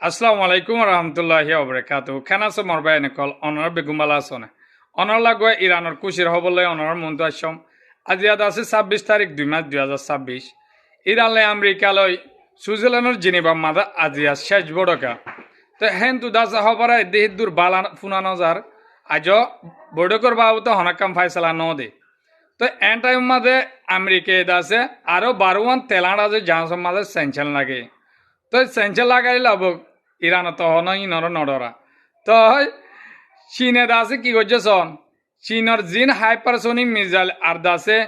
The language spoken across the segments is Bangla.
আসসালামু আলাইকুম রহমতুল্লাহি ওবরাকাতু খানা সমর বাইনে কল অনর বেগুমালা আসনে অনর লাগোয়া ইরানের কুশির হবলে অনর মন্ত আসম আজি আদ আছে 26 তারিখ 2 মার্চ 2026 ইরানলে আমেরিকালই সুইজারল্যান্ডের জেনেভা মাদা আজি আজ শেষ বড়কা তো হেন তু দাস হবরা দেহ দূর বালান ফুনানো যার আজ বড়কর বাবুতে হনাকাম ফাইসলা ন দে তো এন টাইম মাদে আমেরিকা দাসে আরো 12 তেলাড়া যে জাহাজ মাদে সেঞ্চেল লাগে তো সেঞ্চেল লাগাই লাভ ইরান তো নই নর নডরা তো চীনে দাসে কি করছে সন চীনের জিন হাইপারসোনিক মিসাইল আর দাসে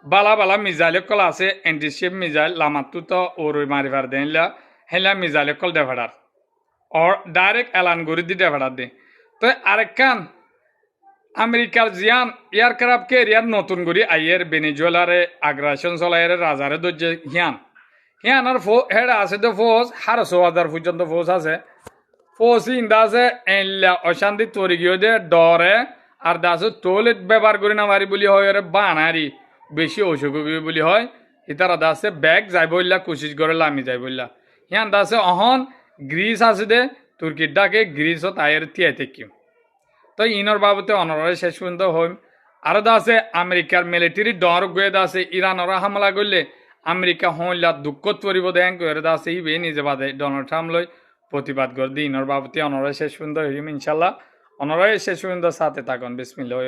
বালা বালা মিসাইল কল আছে এন্টিশিপ মিসাইল লামাতু তো ওর মারিবার দেনলা হেলা মিসাইল কল দেভাড়ার और डायरेक्ट एलान गुरी दी देभाড়ার দে তো আরেকখান আমেরিকার জিয়ান এয়ারক্রাফট ক্যারিয়ার নতুন করে আইয়ের ভেনেজুয়েলারে আগ্রাসন চলাইয়ের রাজারে দজ্জে হিয়ানার হেড আছে তো ফোর্স 1,500 পর্যন্ত ফোর্স আছে ফোর্স ইন্দা আছে এনলা অশান্তি তৈরি গিয়ে দে ডরে আর দাসে টয়লেট ব্যবহার করি না পারি বলি হয় বানারি বেশি অসুখ বলি হয় ইতারা দাসে ব্যাগ যাই বললা কোশিশ করে লামি যাই বললা হিয়ান দাসে অহন গ্রিস আছে দে তুর্কির ডাকে গ্রিসত আয়ের তিয়াই থেকি তো ইনর বাবতে অনরে শেষ পর্যন্ত হইম আরো আছে আমেরিকার মিলিটারি ডর গয়ে আছে ইরানরা হামলা করলে আমেরিকা হইলা দুঃখত পরিব দেন করে আছে ইবে নিজে বাদে ডোনাল্ড ট্রাম্প লই প্রতিবাদ করে দিই ইনর বাবতে অনরে শেষ পর্যন্ত হইম ইনশাল্লাহ অনরে শেষ পর্যন্ত সাথে থাকুন বিসমিল্লাহ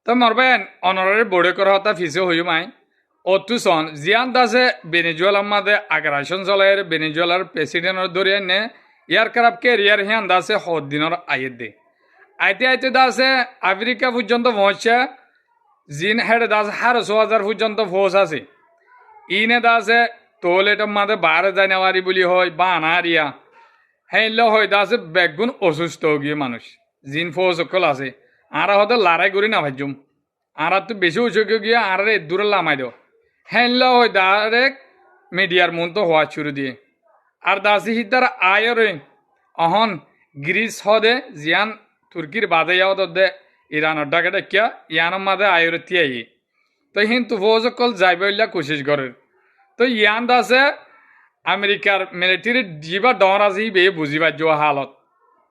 তো মরবেন অনরে বড়ে করা হতা ফিসে হইম আই অতুসন জিয়ান দাসে ভেনেজুয়েলার মাঝে আগ্রাসন চলাইয়ের ভেনেজুয়েলার প্রেসিডেন্টের ধরিয়ে নে এয়ারক্রাফট ক্যারিয়ার হিয়ান দাসে হদ দিনের আইয়ের দে আইতে আইতে দাসে আফ্রিকা পর্যন্ত পৌঁছে জিন হেড দাস 1,500 পর্যন্ত ফোর্স আছে ইনে দাসে টয়লেটের মাঝে বাইরে যায় নেওয়ারি বলি হয় বা আনারিয়া হ্যাঁ হয় দাসে বেগুন অসুস্থ গিয়ে মানুষ জিন ফোর্স সকল আছে আর হয়তো লড়াই করি না ভাজ্যুম আর তো বেশি অসুখ গিয়ে আর দূরে লামাই দেও হ্যাঁ হয় ডাইরেক্ট মিডিয়ার মন তো হওয়া শুরু দিয়ে আর দাসি হিতার আয়রে অহন গ্রিস হদে জিয়ান তুর্কির বাদে যাওয়া দে ইরানের ডাকে ডাকিয়া ইয়ানোর মাঝে আয়রে তিয়াই তো হিন্তু ফৌজকল যাইবইলা কোশিশ করে তো ইয়ান দাসে আমেরিকার মিলিটারি যিবা ডর আছে হি বেয়ে বুঝিবা যোৱা হালত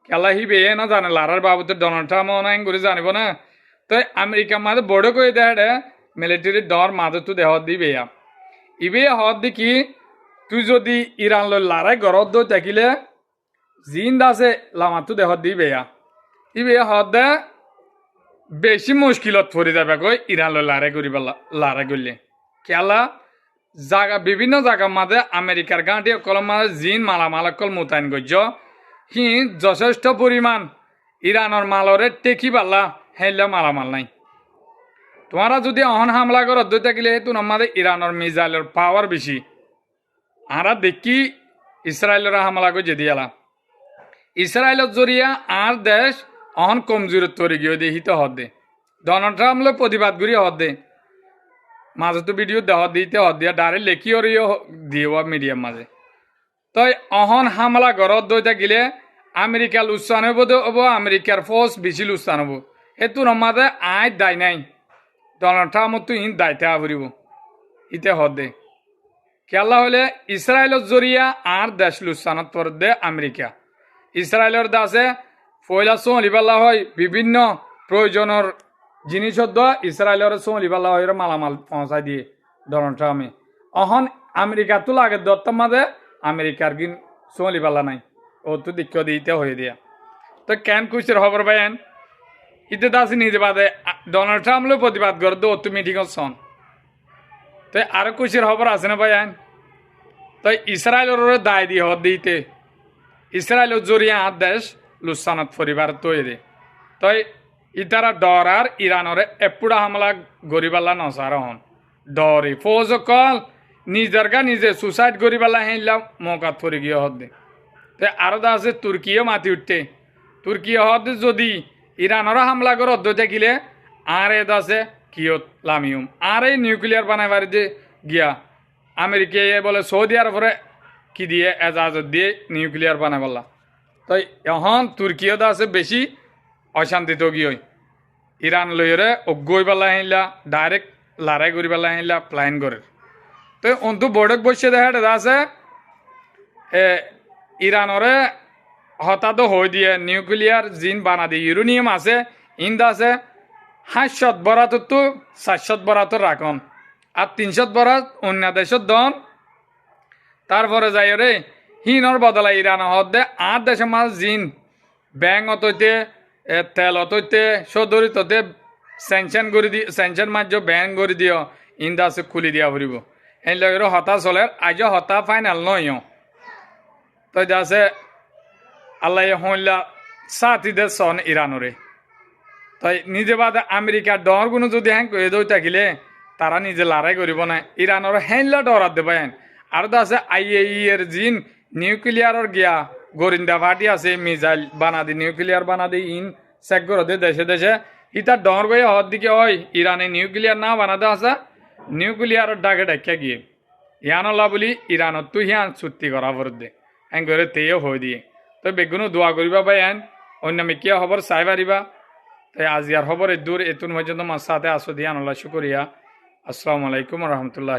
কেলা হি বেয়ে না জানে লারার বাবুতে ডোনাল্ড ট্রাম্প অনাইন করে জানিব না তো আমেরিকার মাঝে বড় করে দেয় মিলিটারি ডর মাঝে তো দেহ দি বেয়া ইবে হদ দেখি তুই যদি ইরান লড়াই গরত দই থাকিলে জিন দাসে লামাতো দেহ দি বেয়া ইবে হদ বেশি মুশকিলত পড়ে যাবে কই ইরান লড়াই করিব লড়াই করলে কেলা জায়গা বিভিন্ন জায়গার মাঝে আমেরিকার গাঁটি কলম মাঝে জিন মালামাল কল মোতায়েন করছ হি যথেষ্ট পরিমাণ ইরানের মালরে টেকি পাল্লা হেলা মালামাল নাই তোমারা যদি অহন হামলা করত দই থাকিলে তুমি আমাদের ইরানের মিসাইলের পাওয়ার বেশি আরা দেখি ইসরায়েলের হামলা করে যে দিয়ালা ইসরায়েলের জরিয়া আর দেশ অহন কমজোর তৈরি গিয়ে দিয়ে হিতে হদ দে ডোনাল্ড ট্রাম্প প্রতিবাদ করি হদ দে মাঝে তো ভিডিও দেওয়া দিতে হদ দিয়া ডাইরেক্ট লেখিও দিয়ে মিডিয়ার মাঝে তই অহন হামলা ঘরত দই থাকিলে আমেরিকা লুচান হব আমেরিকার ফোর্স বেশি লুচান হব সেইটো নমাদে আই দায় নাই ডোনাল্ড ট্রাম্প তো ইন দায়িত্ব আবরিব ইতে হদ দে খেলা হলে ইসরায়েলের জরিয়া আর দেশ লুচানত পর দে আমেরিকা ইসরায়েলের দাসে পয়লা চলিবালা হয় বিভিন্ন প্রয়োজনের জিনিস ইসরায়েলের চলিবালা হয় মালামাল পৌঁছাই দিয়ে ডোনাল্ড ট্রাম্পে অহন আমেরিকা তো লাগে দত্ত মাঝে আমেরিকার কিন চলিবালা নাই ও তো দিক্ষ দিতে হয়ে দিয়া তো কেন খুশির খবর পাইন ইতে দাসে নিজে বাদে ডোনাল্ড ট্রাম্পও প্রতিবাদ করে দো তুমি ঠিক সন তো আরো খুশির খবর আছে না ভাইয়ান তো ইসরায়েলের দায় দিয়ে হদ দিতে ইসরায়েলের জরিয়া আর দেশ লুসানত পরিবার তৈরি তই ইতারা ডর আর ইরানরে এপুড়া হামলা গরিবাল্লা নসার হন ডরে ফৌজ কল নিজের গা নিজে সুসাইড গরিবাল্লা হেলা মৌকাত পরি গিয়ে হদ দে তো আরো দা আছে তুর্কিও মাতি উঠতে তুর্কি হদ যদি ইরানরা হামলা করে অর্ধ থাকিলে আর এ আছে কিয়ত লামিউম আর এই নিউক্লিয়ার বানাইবার যে গিয়া আমেরিকা বলে সৌদি আরবরে কি দিয়ে এজাজত দিয়ে নিউক্লিয়ার বানাইবলা তো এখন তুর্কিও আছে বেশি অশান্তিত গিয়ে ইরান লইরে অগৈ পেলা আহিলা ডাইরেক্ট লড়াই করি পেলা আহিলা প্লাইন করে তো অন্তু বড়ক বসে দেখা আছে ইরানরে হঠাৎ হয়ে দিয়ে নিউক্লিয়ার জিন বানা দিয়ে ইউরেনিয়াম আছে ইন্দা আছে 500 বরাত তো 400 বরাত রাখন আর 300 বরাত অন্য দেশত দন তারপরে যাই রে হিনর বদলা ইরান হদ্দে 8 দেশের মাঝ জিন ব্যাং অতইতে তেল অতইতে সদরিত স্যাংশন করে দি স্যাংশন মাঝ ব্যাং করে দিও ইন্দা আছে খুলি দিয়া ফুরিব এই লগের হতা চলে আজ হতা ফাইনাল নয় তো যাচ্ছে আল্লাহ হইলা সাথীদের সন ইরানরে তাই নিজে বাদে আমেরিকার ডর কোনো যদি হ্যাঁ কয়ে দই থাকিলে তারা নিজে লড়াই করিব না ইরানর হ্যাঁ ডরাত দেবেন আর তো আছে IAEA এর জিন নিউক্লিয়ারর গিয়া গোরিন্দা ফাটি আছে মিসাইল বানা দি নিউক্লিয়ার বানা দি ইন চেক করে দে দেশে দেশে ইতার ডর গিয়ে হওয়ার দিকে ওই ইরানে নিউক্লিয়ার না বানাতে আসা নিউক্লিয়ারের ডাকে ডাকিয়া গিয়ে ইয়ানল্লা বলি ইরানত তুই হিয়ান চুক্তি করা পড়ত দে হ্যাঁ করে তেও হয়ে দিয়ে তো বেগুনো দোয়া করিবা পাই আন অন্য মিকিয়া খবর চাই পারিবা তাই আজি আর খবর দূর এতুন পর্যন্ত মার সাথে আসো দিয়া আল্লাহ শুকরিয়া আসসালামু আলাইকুম রহমতুল্লাহ